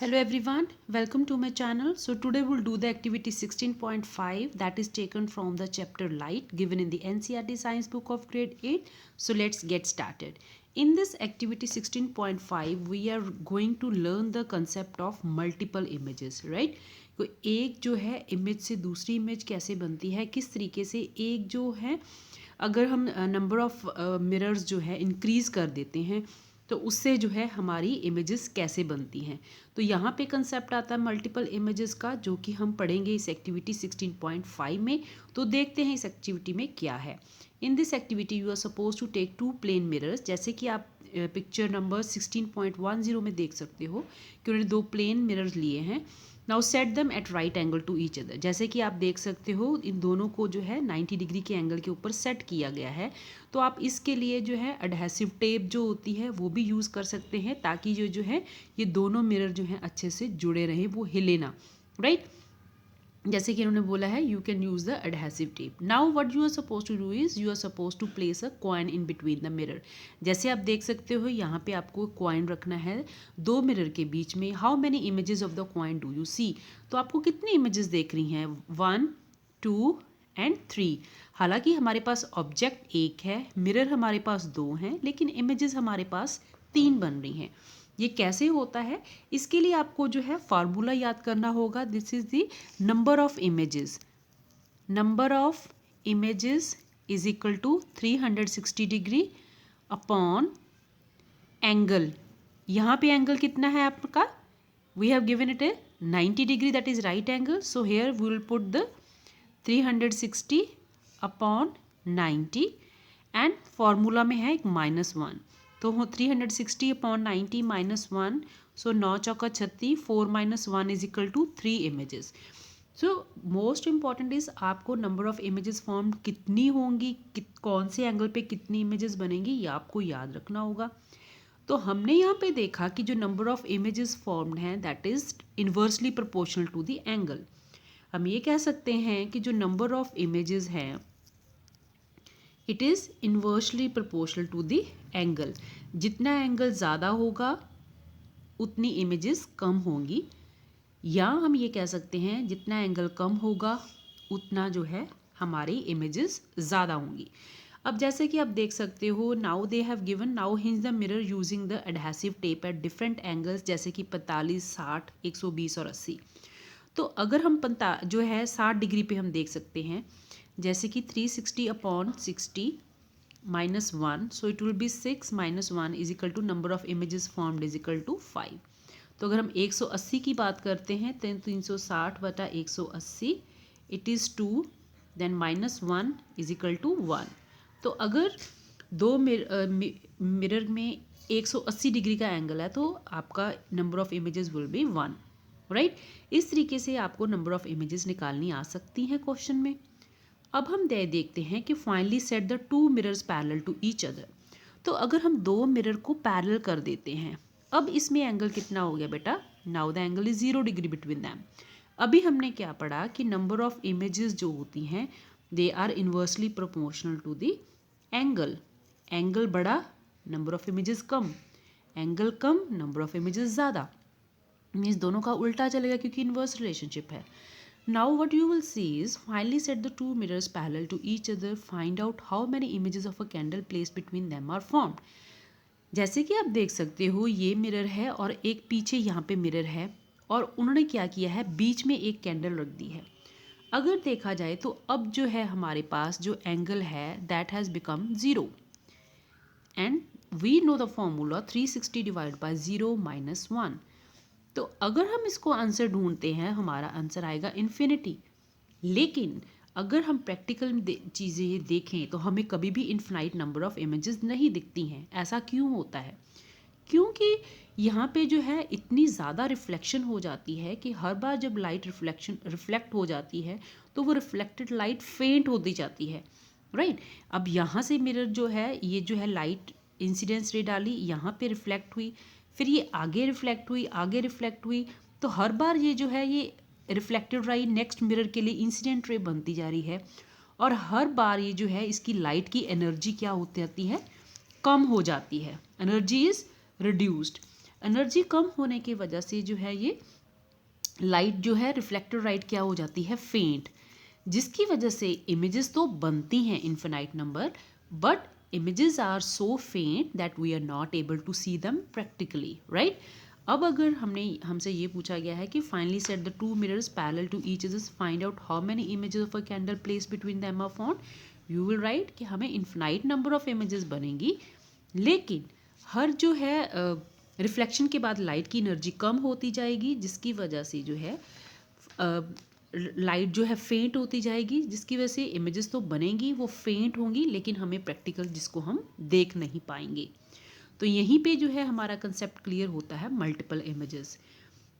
Hello everyone, welcome to my channel. So today we'll do the activity 16.5 that is taken from the chapter Light given in the NCERT Science book of grade 8. So let's get started. In this activity 16.5 we are going to learn the concept of multiple images, right? तो एक जो है image से दूसरी image कैसे बनती है, किस तरीके से एक जो है अगर हम नंबर ऑफ मिरर्स जो है इंक्रीज कर देते हैं तो उससे जो है हमारी इमेजेस कैसे बनती हैं। तो यहाँ पे कंसेप्ट आता है मल्टीपल इमेजेस का, जो कि हम पढ़ेंगे इस एक्टिविटी 16.5 में। तो देखते हैं इस एक्टिविटी में क्या है। In this activity you are suppose to take 2 plane mirrors, जैसे कि आप पिक्चर नंबर 16.10 में देख सकते हो कि उन्होंने 2 प्लेन मिरर्स लिए हैं। Now set them at right angle to each other, जैसे कि आप देख सकते हो इन दोनों को जो है 90 डिग्री के एंगल के ऊपर सेट किया गया है। तो आप इसके लिए जो है एडहेसिव टेप जो होती है वो भी यूज़ कर सकते हैं, ताकि जो है ये दोनों मिरर जो हैं अच्छे से जुड़े रहें, वो हिले ना, राइट। जैसे कि इन्होंने बोला है you can use the adhesive tape. Now what you are suppose to do is you are suppose to place a coin in between the mirror. जैसे आप देख सकते हो यहाँ पे आपको कॉइन रखना है दो मिरर के बीच में। How many images of the coin do you see? तो आपको कितनी इमेजेस देख रही हैं? 1, 2 एंड 3। हालांकि हमारे पास ऑब्जेक्ट एक है, मिरर हमारे पास दो हैं, लेकिन इमेजेस हमारे पास 3 बन रही हैं। ये कैसे होता है? इसके लिए आपको जो है फार्मूला याद करना होगा। This is the number of images. Number of images is equal to 360 degree upon angle. यहाँ पे एंगल कितना है आपका? We have given it a 90 degree, that is right angle. So here we will put the 360 upon 90 and formula में है एक -1। तो 360 upon 90 -1, सो 9 चौका 36, 4 - 1 is equal to 3 images. So most important is आपको नंबर ऑफ इमेजेस फॉर्म कितनी होंगी, कौन से एंगल पे कितनी इमेजेस बनेंगी, ये आपको याद रखना होगा। तो हमने यहाँ पे देखा कि जो नंबर ऑफ इमेजेस फॉर्म्ड हैं that is inversely proportional to the angle. हम ये कह सकते हैं कि जो नंबर ऑफ इमेजेस हैं it is inversely proportional to the angle. जितना एंगल ज़्यादा होगा उतनी इमेजेस कम होंगी, या हम ये कह सकते हैं जितना एंगल कम होगा उतना जो है हमारी इमेजेस ज़्यादा होंगी। अब जैसे कि आप देख सकते हो, now they have given now hinge the mirror using the adhesive tape at different angles, जैसे कि 45, 60, 120 और 80। तो अगर हम जो है 60 डिग्री पे हम देख सकते हैं, जैसे कि 360 upon 60 -1, so it will be 6 - 1 is equal to number of images formed is equal to 5। तो अगर हम 180 की बात करते हैं तो 360 बटा 180 it is 2, then -1 is equal to 1। तो अगर दो मिरर में 180 डिग्री का एंगल है तो आपका number of images will be 1, right. इस तरीके से आपको नंबर ऑफ इमेजेस निकालनी आ सकती हैं क्वेश्चन में। अब हम देखते हैं कि finally set the 2 mirrors parallel to each other. तो अगर हम दो मिरर को पैरेलल कर देते हैं, अब इसमें एंगल कितना हो गया बेटा? Now the angle is 0 degree between them. अभी हमने क्या पढ़ा कि नंबर ऑफ इमेजेस जो होती हैं they are inversely proportional to the angle. Angle बड़ा, नंबर ऑफ इमेजेस कम, एंगल कम, नंबर ऑफ इमेजेस ज़्यादा। मीन्स दोनों का उल्टा चलेगा क्योंकि इन्वर्स रिलेशनशिप है। Now what you will see is finally set the two mirrors parallel to each other, find out how many images of a candle placed between them are formed। जैसे कि आप देख सकते हो ये मिरर है और एक पीछे यहाँ पे मिरर है, और उन्होंने क्या किया है, बीच में एक कैंडल रख दी है। अगर देखा जाए तो अब जो है हमारे पास जो एंगल है that has become 0 and we know the formula 360 divide by 0 - 1। तो अगर हम इसको आंसर ढूंढते हैं हमारा आंसर आएगा इन्फिनिटी। लेकिन अगर हम प्रैक्टिकल चीज़ें देखें तो हमें कभी भी इन्फिनाइट नंबर ऑफ इमेजेस नहीं दिखती हैं। ऐसा क्यों होता है? क्योंकि यहाँ पे जो है इतनी ज़्यादा रिफ्लेक्शन हो जाती है कि हर बार जब लाइट रिफ्लेक्ट हो जाती है तो वो रिफ्लेक्टेड लाइट फेंट होती जाती है, राइट। अब यहाँ से मिरर जो है ये जो है लाइट इंसिडेंस रे डाली, यहाँ पे रिफ्लेक्ट हुई, फिर ये आगे रिफ्लेक्ट हुई, आगे रिफ्लेक्ट हुई, तो हर बार ये जो है ये रिफ्लेक्टेड रे नेक्स्ट मिरर के लिए इंसिडेंट रे बनती जा रही है, और हर बार ये जो है इसकी लाइट की एनर्जी क्या होती जाती है, कम हो जाती है। Energy is reduced. एनर्जी कम होने की वजह से जो है ये लाइट जो है रिफ्लेक्टेड लाइट क्या हो जाती है, फेंट, जिसकी वजह से इमेजेस तो बनती हैं infinite number, but images are so faint that we are not able to see them practically, right? अब अगर हमसे ये पूछा गया है कि finally set the two mirrors parallel to each other, find out how many images of a candle placed between them are found, you will write कि हमें infinite number of images बनेंगी, लेकिन हर जो है रिफ्लेक्शन के बाद लाइट की energy कम होती जाएगी, जिसकी वजह से जो है लाइट जो है फेंट होती जाएगी, जिसकी वजह से इमेजेस तो बनेंगी, वो फेंट होंगी, लेकिन हमें प्रैक्टिकल जिसको हम देख नहीं पाएंगे। तो यहीं पे जो है हमारा कंसेप्ट क्लियर होता है मल्टीपल इमेजेस।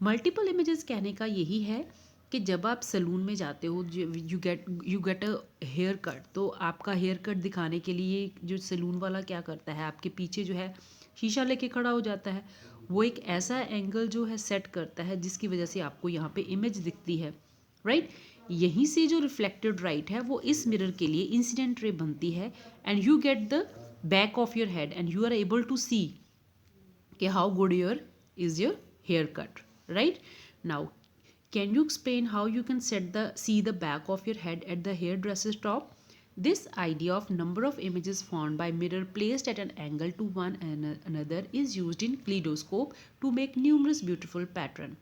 मल्टीपल इमेजेस कहने का यही है कि जब आप सैलून में जाते हो, you get a haircut, तो आपका हेयर कट दिखाने के लिए जो सैलून वाला क्या करता है, आपके पीछे जो है शीशा लेके खड़ा हो जाता है, वो एक ऐसा एंगल जो है सेट करता है जिसकी वजह से आपको यहाँ पे इमेज दिखती है, राइट? यहीं से जो रिफ्लेक्टेड राइट है वो इस मिरर के लिए इंसिडेंट रे बनती है, and you get the back of your head and you are able to see कि how good your haircut, right? Now can you explain how you can see the back of your head at the hairdresser's top? This idea of number of images formed by mirror placed at an angle to one another is used in kaleidoscope to make numerous beautiful pattern.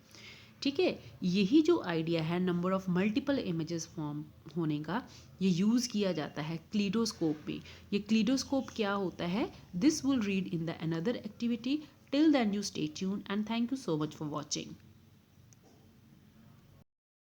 ठीक है, यही जो idea है number of multiple images form होने का, ये use किया जाता है क्लीडोस्कोप में। ये क्लीडोस्कोप क्या होता है, this will read in the another activity. Till then you stay tuned and thank you so much for watching.